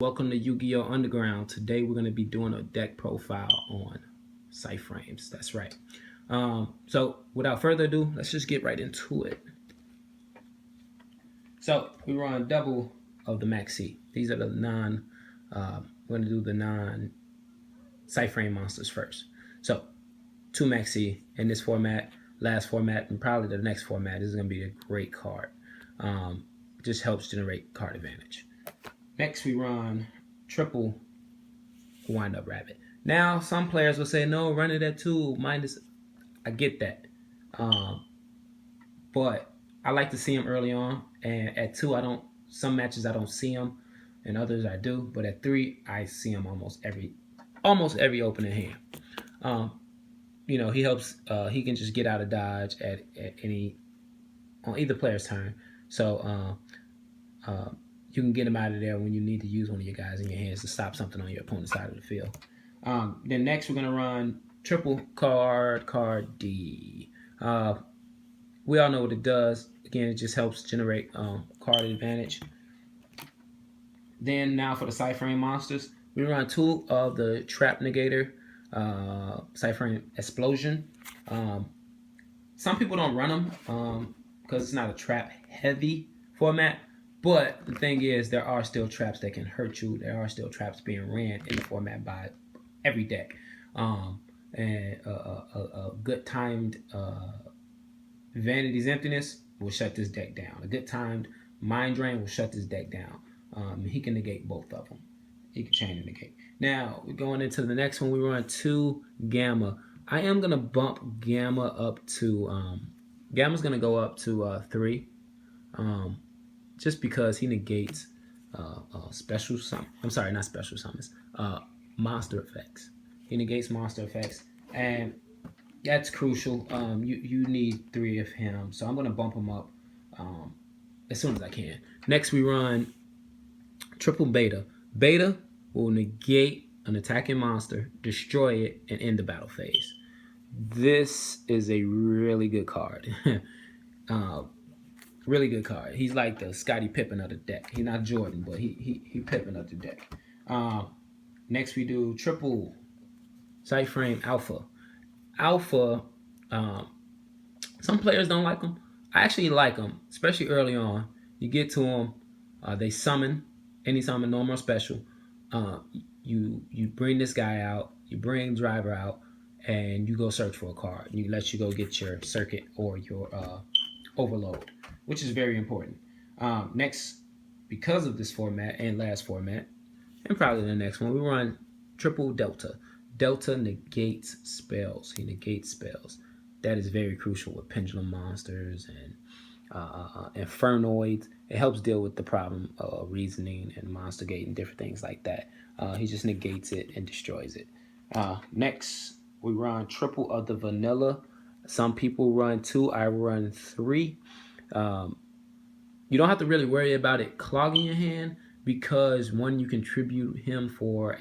Welcome to Yu-Gi-Oh! Underground. Today we're going to be doing a deck profile on Psy-Frames. That's right. So without further ado, let's just get right into it. So we run double of the Maxi. These are the we're going to do the non Psy-Frame monsters first. So 2 Maxi in this format, last format, and probably the next format. This is going to be a great card. Just helps generate card advantage. Next, we run triple wind up rabbit. Now, some players will say, no, run it at 2 minus. I get that. But I like to see him early on. And at 2, some matches I don't see him, and others I do. But at 3, I see him almost every opening hand. He helps. He can just get out of dodge on either player's turn. So you can get him out of there when you need to use one of your guys in your hands to stop something on your opponent's side of the field. Then next we're going to run triple card D. We all know what it does. Again, it just helps generate card advantage. Then now for the Psy-Frame monsters, we run 2 of the Trap Negator Psy-Frame Explosion. Some people don't run them because it's not a trap heavy format. But the thing is, there are still traps that can hurt you. There are still traps being ran in the format by every deck. And a good timed Vanity's Emptiness will shut this deck down. A good timed Mind Drain will shut this deck down. He can negate both of them. He can chain and negate. Now, we're going into the next one. We run 2 Gamma. I am going to bump Gamma up to... Gamma's going to go up to 3. Just because he negates special summons. I'm sorry, not special summons. Monster effects. He negates monster effects, and that's crucial. You need 3 of him, so I'm gonna bump him up as soon as I can. Next, we run triple Beta. Beta will negate an attacking monster, destroy it, and end the battle phase. This is a really good card. Really good card. He's like the Scottie Pippen of the deck. He's not Jordan, but he Pippen of the deck. Next we do triple Psy-Frame Alpha. Alpha, some players don't like them. I actually like them, especially early on. You get to them, they summon, any summon, normal or special. You bring this guy out, you bring Driver out, and you go search for a card. You let you go get your Circuit or your Overload, which is very important. Next, because of this format and last format, and probably the next one, we run triple Delta. Delta negates spells. He negates spells. That is very crucial with Pendulum Monsters and Infernoids. It helps deal with the problem of Reasoning and Monster Gate and different things like that. He just negates it and destroys it. Next, we run triple of the Vanilla. Some people run 2. I run 3. You don't have to really worry about it clogging your hand because one, you contribute him for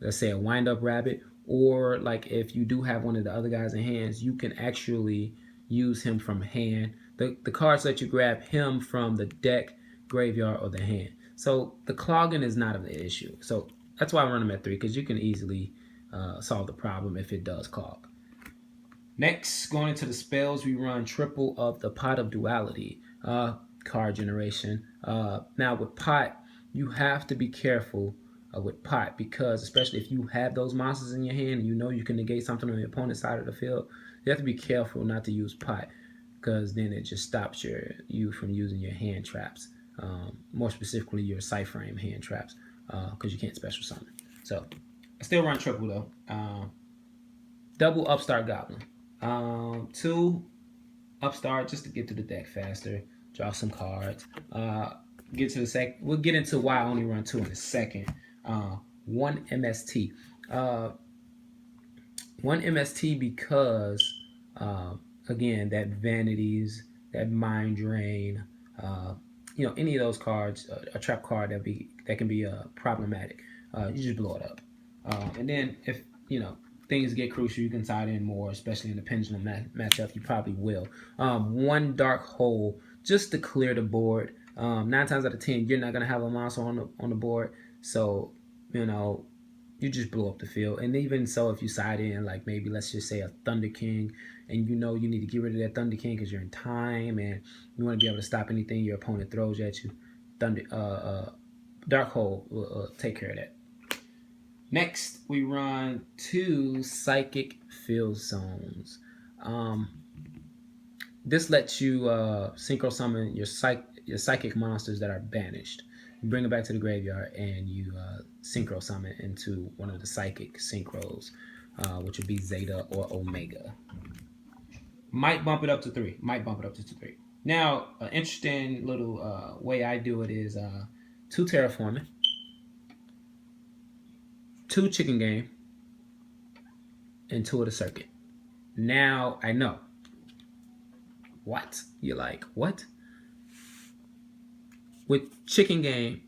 let's say a wind-up rabbit, or like if you do have one of the other guys in hands, you can actually use him from hand. The cards let you grab him from the deck, graveyard, or the hand. So the clogging is not an issue. So that's why I run him at 3, because you can easily solve the problem if it does clog. Next, going into the spells, we run triple of the Pot of Duality card generation. Now with Pot, you have to be careful with Pot, because especially if you have those monsters in your hand and you know you can negate something on the opponent's side of the field, you have to be careful not to use Pot, because then it just stops you from using your hand traps. More specifically, your Psy-Frame hand traps, because you can't special summon. So I still run triple though. Double Upstart Goblin. 2 Upstart just to get to the deck faster, draw some cards. Get to the second. We'll get into why I only run 2 in a second. 1 MST. 1 MST because again, that Vanities, that Mind Drain, any of those cards, a trap card that can be problematic. You just blow it up. And then if things get crucial, you can tie it in more, especially in the Pendulum matchup. You probably will. 1 Dark Hole, just to clear the board. 9 times out of 10, you're not going to have a monster on the board. So, you know, you just blow up the field. And even so, if you side in, like maybe let's just say a Thunder King, and you know you need to get rid of that Thunder King because you're in time and you want to be able to stop anything your opponent throws at you, Dark Hole will take care of that. Next, we run 2 Psychic Field Zones. This lets you synchro summon your psychic monsters that are banished. You bring it back to the graveyard and you synchro summon into one of the psychic synchros, which would be Zeta or Omega. Might bump it up to 3. Now, an interesting little way I do it is 2 Terraforming, 2 Chicken Game, and 2 of the Circuit. Now, I know. What? You're like, what? With Chicken Game,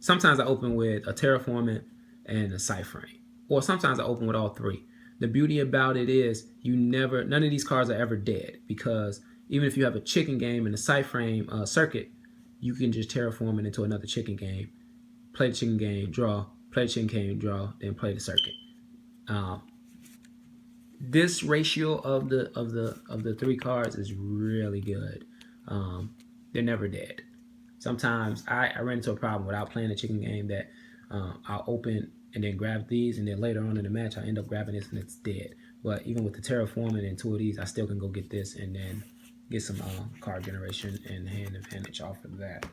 sometimes I open with a Terraforming and a Psy-Frame. Or sometimes I open with all 3. The beauty about it is none of these cards are ever dead, because even if you have a Chicken Game and a Psy-Frame Circuit, you can just Terraform it into another Chicken Game, play the Chicken Game, draw, play the Chicken Game, draw, then play the Circuit. This ratio of the 3 cards is really good. They're never dead. Sometimes I ran into a problem without playing the Chicken Game that I'll open and then grab these, and then later on in the match I end up grabbing this and it's dead. But even with the Terraforming and 2 of these, I still can go get this and then get some card generation and hand advantage off of that.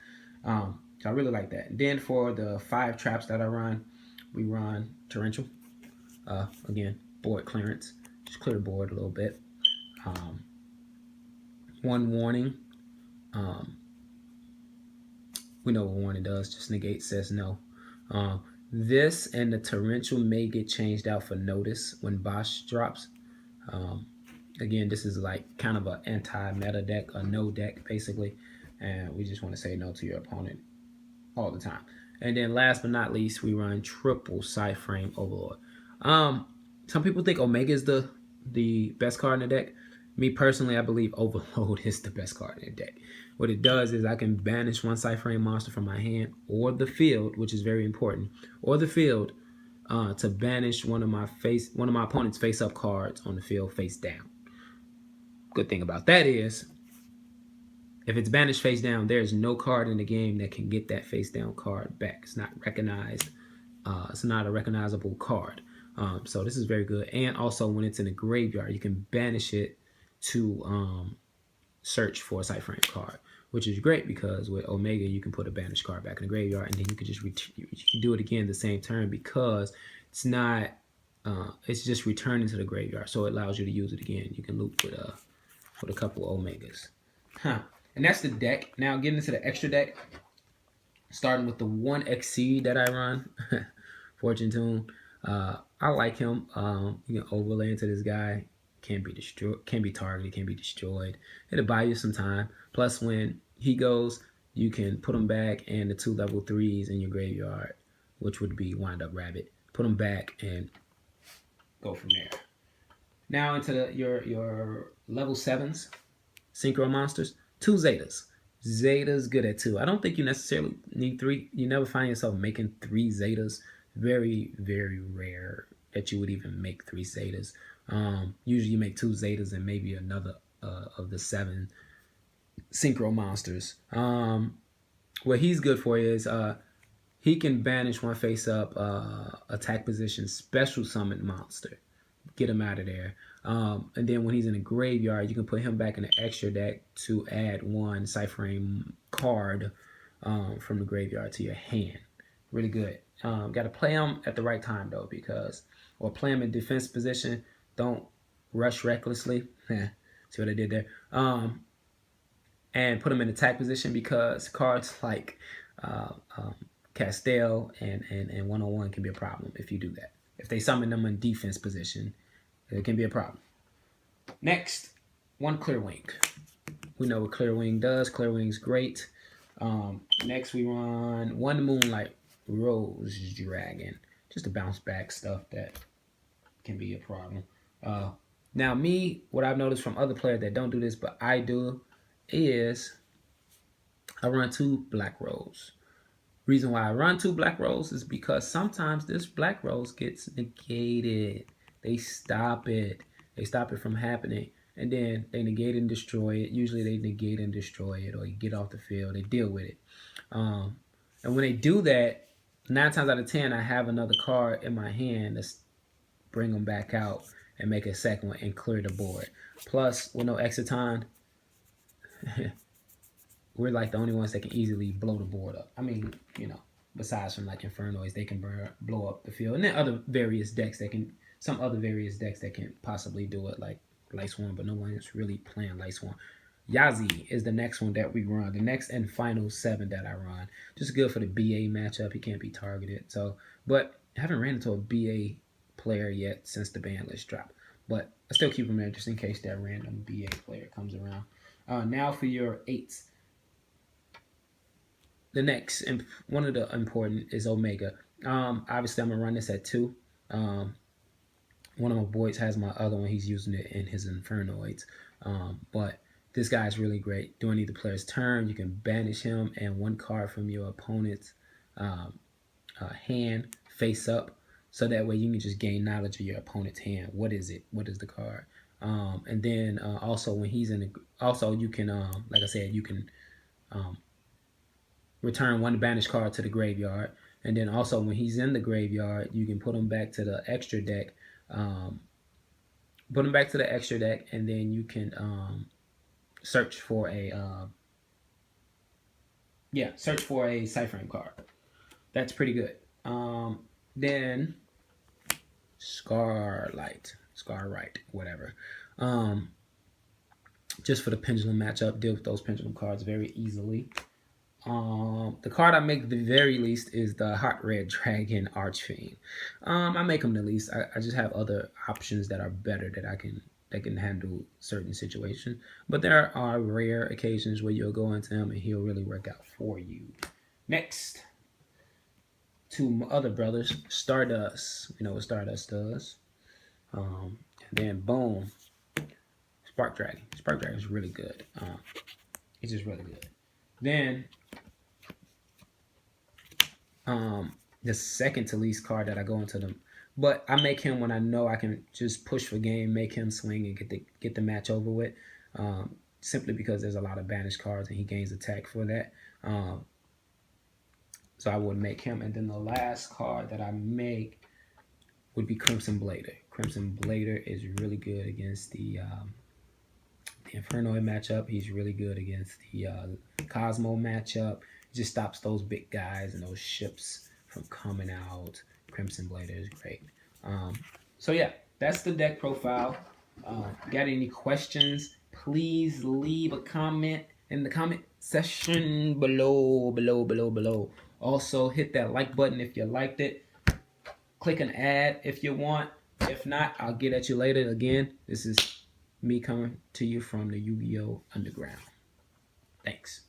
So I really like that. And then for the 5 traps that I run, we run Torrential. Again, board clearance. Just clear the board a little bit. 1 warning. We know what warning does. Just negate, says no. This and the Torrential may get changed out for notice when Bosch drops. Again, this is like kind of an anti-meta deck, a no deck basically. And we just want to say no to your opponent all the time. And then last but not least, we run triple Psy-Frame Overlord. Some people think Omega is the best card in the deck. Me personally, I believe Overload is the best card in the deck. What it does is I can banish 1 Psy-Frame monster from my hand or the field, which is very important, or the field, to banish one of my opponent's face-up cards on the field face down. Good thing about that is, if it's banished face down, there's no card in the game that can get that face down card back. It's not recognized. It's not a recognizable card. So this is very good. And also when it's in the graveyard, you can banish it to search for a Psy-Frame card, which is great because with Omega, you can put a banished card back in the graveyard, and then you can just you can do it again the same turn because it's not, it's just returning to the graveyard. So it allows you to use it again. You can loop with a couple of Omegas. And that's the deck. Now getting into the extra deck, starting with the 1 Exceed that I run, Fortune Tune. I like him. You can overlay into this guy. Can be destroyed, can be targeted, can be destroyed. It'll buy you some time. Plus, when he goes, you can put him back and the 2 level 3s in your graveyard, which would be Wind Up Rabbit. Put them back and go from there. Now into your level 7s, Synchro Monsters. 2 Zetas. Zeta's good at 2. I don't think you necessarily need 3. You never find yourself making 3 Zetas. Very, very rare that you would even make 3 Zetas. Usually you make 2 Zetas and maybe another of the 7 Synchro Monsters. What he's good for is he can banish 1 face-up attack position special summon monster. Get him out of there. And then when he's in the graveyard, you can put him back in the extra deck to add 1 Psy-Frame card from the graveyard to your hand. Really good. Got to play him at the right time though, or play him in defense position. Don't rush recklessly. See what I did there? And put him in attack position because cards like Castell and 101 can be a problem if you do that. If they summon them in defense position, it can be a problem. Next, 1 Clear Wing. We know what Clear Wing does. Clear Wing's great. Next, we run 1 Moonlight Rose Dragon. Just to bounce back stuff that can be a problem. Now, what I've noticed from other players that don't do this, but I do, is I run 2 Black Rose. Reason why I run 2 black rolls is because sometimes this black rolls gets negated. They stop it. They stop it from happening. And then they negate and destroy it. Usually they negate and destroy it, or you get off the field. They deal with it. And when they do that, 9 times out of 10, I have another card in my hand to bring them back out and make a second one and clear the board. Plus, with no Exiton, we're like the only ones that can easily blow the board up. I mean, you know, besides from like Infernoids, they can blow up the field. And then other various decks that can, some other various decks that can possibly do it, like Light Swarm, but no one is really playing Light Swarm. Yazi is the next one that we run. The next and final 7 that I run. Just good for the BA matchup. He can't be targeted. So, but I haven't ran into a BA player yet since the ban list dropped. But I still keep him there just in case that random BA player comes around. Now for your 8s. The next, and one of the important, is Omega. Obviously, I'm going to run this at 2. One of my boys has my other one. He's using it in his Infernoids. But this guy's really great. During either player's turn, you can banish him and 1 card from your opponent's hand face up. So that way you can just gain knowledge of your opponent's hand. What is it? What is the card? And then also when he's in the, also you can, like I said, you can return 1 banished card to the graveyard. And then also when he's in the graveyard, you can put him back to the extra deck. And then you can search for a Psy-Frame card. That's pretty good. Then Scarlight, whatever. Just for the pendulum matchup, deal with those pendulum cards very easily. The card I make the very least is the Hot Red Dragon Archfiend. I make them the least. I just have other options that are better that can handle certain situations. But there are rare occasions where you'll go into him and he'll really work out for you. Next, 2 other brothers, Stardust. You know what Stardust does. And then boom, Spark Dragon. Spark Dragon is really good. It's just really good. Then the second to least card that I go into them, but I make him when I know I can just push for game, make him swing and get the match over with. Simply because there's a lot of banished cards and he gains attack for that. So I would make him. And then the last card that I make would be Crimson Blader. Crimson Blader is really good against the Infernoid matchup. He's really good against the Cosmo matchup. He just stops those big guys and those ships from coming out. Crimson Blader is great. So yeah, that's the deck profile. Got any questions? Please leave a comment in the comment section below. Also, hit that like button if you liked it. Click an ad if you want. If not, I'll get at you later. Again, this is me coming to you from the Yu-Gi-Oh! Underground. Thanks.